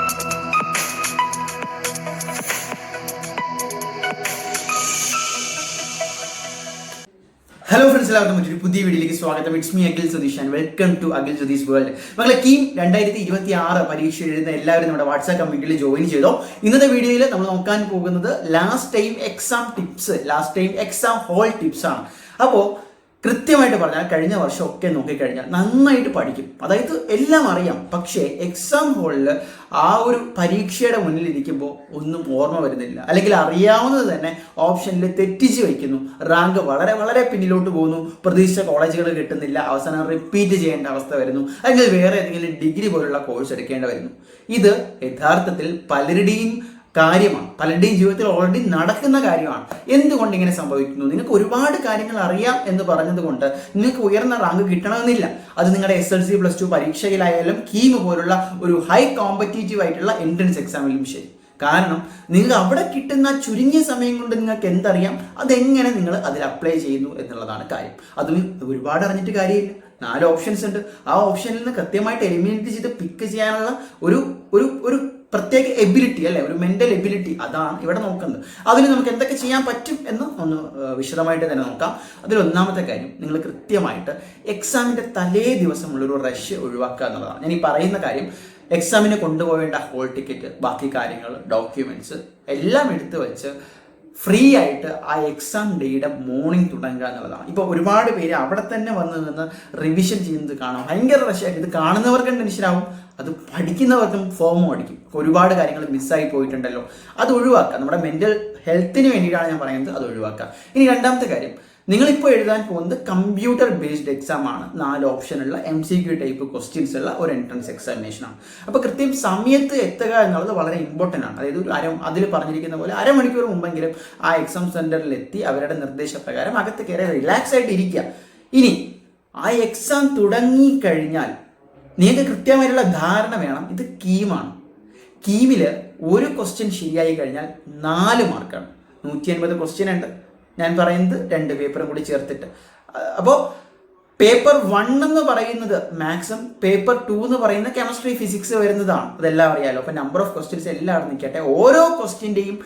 Hello friends, എല്ലാവർക്കും മറ്റൊരു പുതിയ വീഡിയോയിലേക്ക് സ്വാഗതം. It's me Akhil Sudheesh and welcome to Akhil Sudheesh world. മകളെ കീം 2026 പരീക്ഷ എഴുതുന്ന എല്ലാവരും നമ്മുടെ വാട്സാപ്പ് കമ്മ്യൂണിറ്റിയിൽ ജോയിൻ ചെയ്തോ. ഇന്നത്തെ വീഡിയോയിൽ നമ്മൾ നോക്കാൻ പോകുന്നത് last time exam tips, last time exam whole tips ആണ്. അപ്പോൾ കൃത്യമായിട്ട് പറഞ്ഞാൽ കഴിഞ്ഞ വർഷം ഒക്കെ നോക്കിക്കഴിഞ്ഞാൽ നന്നായിട്ട് പഠിക്കും, അതായത് എല്ലാം അറിയാം. പക്ഷേ എക്സാം ഹോളിൽ ആ ഒരു പരീക്ഷയുടെ മുന്നിൽ ഇരിക്കുമ്പോൾ ഒന്നും ഓർമ്മ വരുന്നില്ല, അല്ലെങ്കിൽ അറിയാവുന്നത് തന്നെ ഓപ്ഷനിൽ തെറ്റിച്ച് വയ്ക്കുന്നു, റാങ്ക് വളരെ വളരെ പിന്നിലോട്ട് പോകുന്നു, പ്രതീക്ഷിച്ച കോളേജുകൾ കിട്ടുന്നില്ല, അവസാനം റിപ്പീറ്റ് ചെയ്യേണ്ട അവസ്ഥ വരുന്നു, അല്ലെങ്കിൽ വേറെ ഏതെങ്കിലും ഡിഗ്രി പോലുള്ള കോഴ്സ് എടുക്കേണ്ടി വരുന്നു. ഇത് യഥാർത്ഥത്തിൽ പലരുടെയും കാര്യമാണ്, പലരുടെയും ജീവിതത്തിൽ ഓൾറെഡി നടക്കുന്ന കാര്യമാണ്. എന്തുകൊണ്ട് ഇങ്ങനെ സംഭവിക്കുന്നു? നിങ്ങൾക്ക് ഒരുപാട് കാര്യങ്ങൾ അറിയാം എന്ന് പറഞ്ഞതുകൊണ്ട് നിങ്ങൾക്ക് ഉയർന്ന റാങ്ക് കിട്ടണമെന്നില്ല. അത് നിങ്ങളുടെ SLC +2 പരീക്ഷയിലായാലും കീം പോലുള്ള ഒരു ഹൈ കോമ്പറ്റീറ്റീവ് ആയിട്ടുള്ള എൻട്രൻസ് എക്സാമിലും ശരി. കാരണം നിങ്ങൾക്ക് അവിടെ കിട്ടുന്ന ചുരുങ്ങിയ സമയം കൊണ്ട് നിങ്ങൾക്ക് എന്തറിയാം, അതെങ്ങനെ നിങ്ങൾ അതിൽ അപ്ലൈ ചെയ്യുന്നു എന്നുള്ളതാണ് കാര്യം. അതും ഒരുപാട് അറിഞ്ഞിട്ട് കാര്യമില്ല. 4 ഓപ്ഷൻസ് ഉണ്ട്. ആ ഓപ്ഷനിൽ നിന്ന് കൃത്യമായിട്ട് എലിമിനേറ്റ് ചെയ്ത് പിക്ക് ചെയ്യാനുള്ള ഒരു പ്രത്യേക എബിലിറ്റി, അല്ലെ, ഒരു മെന്റൽ എബിലിറ്റി, അതാണ് ഇവിടെ നോക്കുന്നത്. അതിന് നമുക്ക് എന്തൊക്കെ ചെയ്യാൻ പറ്റും എന്ന് ഒന്ന് വിശദമായിട്ട് തന്നെ നോക്കാം. അതിൽ ഒന്നാമത്തെ കാര്യം, നിങ്ങൾ കൃത്യമായിട്ട് എക്സാമിന്റെ തലേ ദിവസമുള്ളൊരു റഷ് ഒഴിവാക്കുക എന്നുള്ളതാണ്. ഞാൻ ഈ പറയുന്ന കാര്യം, എക്സാമിന് കൊണ്ടുപോകേണ്ട ഹോൾ ടിക്കറ്റ്, ബാക്കി കാര്യങ്ങൾ, ഡോക്യുമെന്റ്സ് എല്ലാം എടുത്തു വെച്ച് ഫ്രീ ആയിട്ട് ആ എക്സാം ഡേയുടെ മോർണിംഗ് തുടങ്ങുക എന്നുള്ളതാണ്. ഇപ്പോൾ ഒരുപാട് പേര് അവിടെ തന്നെ വന്ന് നിന്ന് റിവിഷൻ ചെയ്യുന്നത് കാണാം, ഭയങ്കര റഷായിട്ട്. ഇത് കാണുന്നവർക്കും ടെൻഷനാവും, അത് പഠിക്കുന്നവർക്കും ഫോമും അടിക്കും. ഒരുപാട് കാര്യങ്ങൾ മിസ്സായി പോയിട്ടുണ്ടല്ലോ, അത് ഒഴിവാക്കുക. നമ്മുടെ മെന്റൽ ഹെൽത്തിന് വേണ്ടിയിട്ടാണ് ഞാൻ പറയുന്നത്, അത് ഒഴിവാക്കുക. ഇനി രണ്ടാമത്തെ കാര്യം, നിങ്ങളിപ്പോൾ എഴുതാൻ പോകുന്നത് കമ്പ്യൂട്ടർ ബേസ്ഡ് എക്സാം ആണ്. 4 ഓപ്ഷനുള്ള MCQ ടൈപ്പ് ക്വസ്റ്റ്യൻസ് ഉള്ള ഒരു എൻട്രൻസ് എക്സാമിനേഷൻ ആണ്. അപ്പോൾ കൃത്യം സമയത്ത് എത്തുക എന്നുള്ളത് വളരെ ഇമ്പോർട്ടൻ്റ് ആണ്. അതായത് അതിൽ പറഞ്ഞിരിക്കുന്ന പോലെ അരമണിക്കൂർ മുമ്പെങ്കിലും ആ എക്സാം സെന്ററിൽ എത്തി അവരുടെ നിർദ്ദേശപ്രകാരം അകത്ത് കയറി റിലാക്സ് ആയിട്ട് ഇരിക്കുക. ഇനി ആ എക്സാം തുടങ്ങിക്കഴിഞ്ഞാൽ നിങ്ങൾക്ക് കൃത്യമായിട്ടുള്ള ധാരണ വേണം, ഇത് കീമാണ്. കീമിൽ ഒരു ക്വസ്റ്റ്യൻ ശരിയായി കഴിഞ്ഞാൽ 4 മാർക്കാണ്. 150 ക്വസ്റ്റ്യൻ ഉണ്ട്. ഞാൻ പറയുന്നത് 2 പേപ്പറും കൂടി ചേർത്തിട്ട്. അപ്പോൾ പേപ്പർ 1 എന്ന് പറയുന്നത് മാത്സും, പേപ്പർ 2 എന്ന് പറയുന്ന കെമിസ്ട്രി, ഫിസിക്സ് വരുന്നതാണ്. അതെല്ലാം അറിയാലോ. അപ്പോൾ നമ്പർ ഓഫ് ക്വസ്റ്റ്യൻസ് എല്ലാം നിൽക്കട്ടെ. ഓരോ ക്വസ്റ്റ്യൻ്റെയും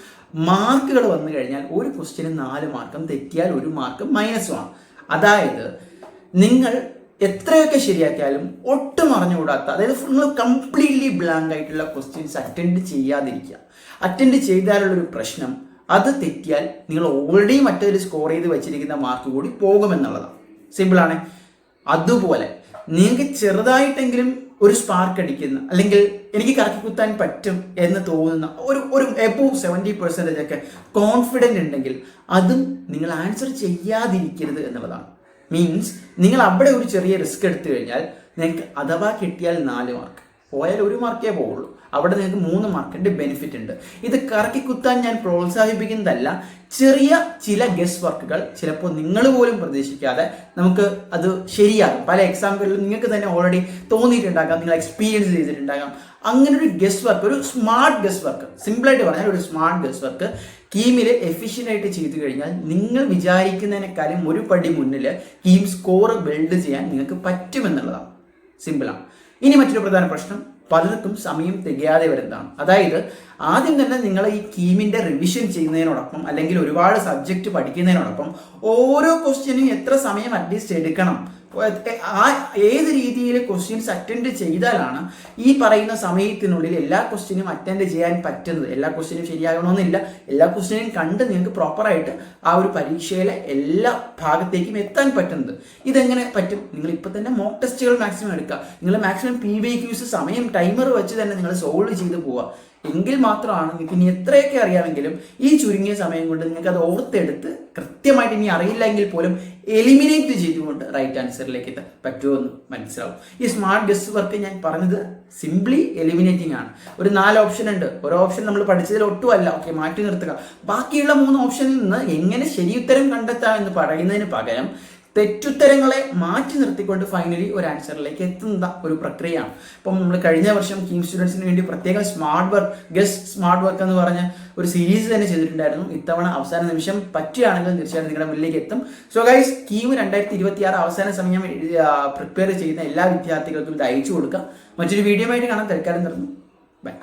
മാർക്കുകൾ വന്നു കഴിഞ്ഞാൽ ഒരു ക്വസ്റ്റ്യന് 4 മാർക്കും, തെറ്റിയാൽ 1 മാർക്ക് മൈനസുമാണ്. അതായത് നിങ്ങൾ എത്രയൊക്കെ ശരിയാക്കിയാലും ഒട്ടും അറിഞ്ഞുകൂടാത്ത, അതായത് നിങ്ങൾ കംപ്ലീറ്റ്ലി ബ്ലാങ്ക് ആയിട്ടുള്ള ക്വസ്റ്റ്യൻസ് അറ്റൻഡ് ചെയ്യാതിരിക്കുക. അറ്റൻഡ് ചെയ്താലുള്ളൊരു പ്രശ്നം, അത് തെറ്റിയാൽ നിങ്ങൾ ഓൾറെഡി മറ്റൊരു സ്കോർ ചെയ്ത് വെച്ചിരിക്കുന്ന മാർക്ക് കൂടി പോകുമെന്നുള്ളതാണ്. സിമ്പിളാണ്. അതുപോലെ നിങ്ങൾക്ക് ചെറുതായിട്ടെങ്കിലും ഒരു സ്പാർക്ക് അടിക്കുന്ന, അല്ലെങ്കിൽ എനിക്ക് കറക്കി കുത്താൻ പറ്റും എന്ന് തോന്നുന്ന ഒരു എബോവ് 70% ഒക്കെ കോൺഫിഡൻ്റ് ഉണ്ടെങ്കിൽ അതും നിങ്ങൾ ആൻസർ ചെയ്യാതിരിക്കരുത് എന്നുള്ളതാണ്. മീൻസ് നിങ്ങൾ അവിടെ ഒരു ചെറിയ റിസ്ക് എടുത്തു കഴിഞ്ഞാൽ നിങ്ങൾക്ക് അഥവാ കിട്ടിയാൽ 4 മാർക്ക്, പോയാൽ 1 മാർക്കേ പോവുള്ളൂ. അവിടെ നിങ്ങൾക്ക് 3 മാർക്കിന്റെ ബെനിഫിറ്റ് ഉണ്ട്. ഇത് കറക്കി കുത്താൻ ഞാൻ പ്രോത്സാഹിപ്പിക്കുന്നതല്ല. ചെറിയ ചില ഗസ് വർക്കുകൾ ചിലപ്പോൾ നിങ്ങൾ പോലും പ്രതീക്ഷിക്കാതെ നമുക്ക് അത് ശരിയാകും. പല എക്സാമ്പിളിലും നിങ്ങൾക്ക് തന്നെ ഓൾറെഡി തോന്നിയിട്ടുണ്ടാകാം, നിങ്ങൾ എക്സ്പീരിയൻസ് ചെയ്തിട്ടുണ്ടാകാം. അങ്ങനെ ഒരു ഗസ് വർക്ക്, ഒരു സ്മാർട്ട് ഗസ് വർക്ക്, സിമ്പിളായിട്ട് പറഞ്ഞാൽ ഒരു സ്മാർട്ട് ഗസ് വർക്ക് കീമിൽ എഫിഷ്യൻ്റ് ആയിട്ട് ചെയ്തു കഴിഞ്ഞാൽ നിങ്ങൾ വിചാരിക്കുന്നതിനേക്കാളും ഒരു പടി മുന്നിൽ കീം സ്കോർ ബിൽഡ് ചെയ്യാൻ നിങ്ങൾക്ക് പറ്റുമെന്നുള്ളതാണ്. സിമ്പിളാണ്. ഇനി മറ്റൊരു പ്രധാന പ്രശ്നം, പലർക്കും സമയം തികയാതെ വരുന്നതാണ്. അതായത് ആദ്യം തന്നെ നിങ്ങൾ ഈ കീമിന്റെ റിവിഷൻ ചെയ്യുന്നതിനോടൊപ്പം, അല്ലെങ്കിൽ ഒരുപാട് സബ്ജക്റ്റ് പഠിക്കുന്നതിനോടൊപ്പം ഓരോ ക്വസ്റ്റ്യനും എത്ര സമയം അറ്റ്ലീസ്റ്റ് എടുക്കണം, ഏത് രീതിയിൽ ക്വസ്റ്റ്യൻസ് അറ്റൻഡ് ചെയ്താലാണ് ഈ പറയുന്ന സമയത്തിനുള്ളിൽ എല്ലാ ക്വസ്റ്റ്യനും അറ്റൻഡ് ചെയ്യാൻ പറ്റുന്നത്. എല്ലാ ക്വസ്റ്റ്യനും ശരിയാകണമെന്നില്ല. എല്ലാ ക്വസ്റ്റ്യനും കണ്ട് നിങ്ങൾക്ക് പ്രോപ്പറായിട്ട് ആ ഒരു പരീക്ഷയിലെ എല്ലാ ഭാഗത്തേക്കും എത്താൻ പറ്റുന്നത്. ഇതെങ്ങനെ പറ്റും? നിങ്ങൾ ഇപ്പം തന്നെ മോക്ക് ടെസ്റ്റുകൾ മാക്സിമം എടുക്കുക. നിങ്ങൾ മാക്സിമം PYQs സമയം ടൈമർ വെച്ച് തന്നെ നിങ്ങൾ സോൾവ് ചെയ്ത് പോവുക. എങ്കിൽ മാത്രമാണ് നിങ്ങൾക്ക് ഇനി എത്രയൊക്കെ അറിയാമെങ്കിലും ഈ ചുരുങ്ങിയ സമയം കൊണ്ട് നിങ്ങൾക്ക് അത് ഓർത്തെടുത്ത് കൃത്യമായിട്ട് ഇനി അറിയില്ലെങ്കിൽ പോലും എലിമിനേറ്റ് ചെയ്തുകൊണ്ട് റൈറ്റ് ആൻസറിലേക്ക് എത്താൻ പറ്റുമെന്ന് മനസ്സിലാവും. ഈ സ്മാർട്ട് ഗസ് വർക്ക് ഞാൻ പറഞ്ഞത് സിംപ്ലി എലിമിനേറ്റിംഗ് ആണ്. ഒരു 4 ഓപ്ഷൻ ഉണ്ട്. ഓരോ ഓപ്ഷൻ നമ്മൾ പഠിച്ചതിൽ ഒട്ടുമല്ല, ഓക്കെ, മാറ്റി നിർത്തുക. ബാക്കിയുള്ള 3 ഓപ്ഷനിൽ നിന്ന് എങ്ങനെ ശരിയുത്തരം കണ്ടെത്താം എന്ന് പറയുന്നതിന് പകരം തെറ്റുത്തരങ്ങളെ മാറ്റി നിർത്തിക്കൊണ്ട് ഫൈനലി ഒരു ആൻസറിലേക്ക് എത്തുന്ന ഒരു പ്രക്രിയയാണ്. അപ്പം നമ്മൾ കഴിഞ്ഞ വർഷം കീം സ്റ്റുഡൻസിന് വേണ്ടി പ്രത്യേകം സ്മാർട്ട് വർക്ക് എന്ന് പറഞ്ഞ ഒരു സീരീസ് തന്നെ ചെയ്തിട്ടുണ്ടായിരുന്നു. ഇത്തവണ അവസാന നിമിഷം പറ്റുകയാണെങ്കിൽ തീർച്ചയായിട്ടും നിങ്ങളുടെ മുന്നിലേക്ക് എത്തും. സോ ഗൈസ്, കീം 2026 അവസാന സമയം പ്രിപ്പയർ ചെയ്യുന്ന എല്ലാ വിദ്യാർത്ഥികൾക്കും ഇത് അയച്ചു കൊടുക്കുക. മറ്റൊരു വീഡിയോ ആയിട്ട് കാണാൻ തൽക്കാലം നിർന്നു. ബൈ.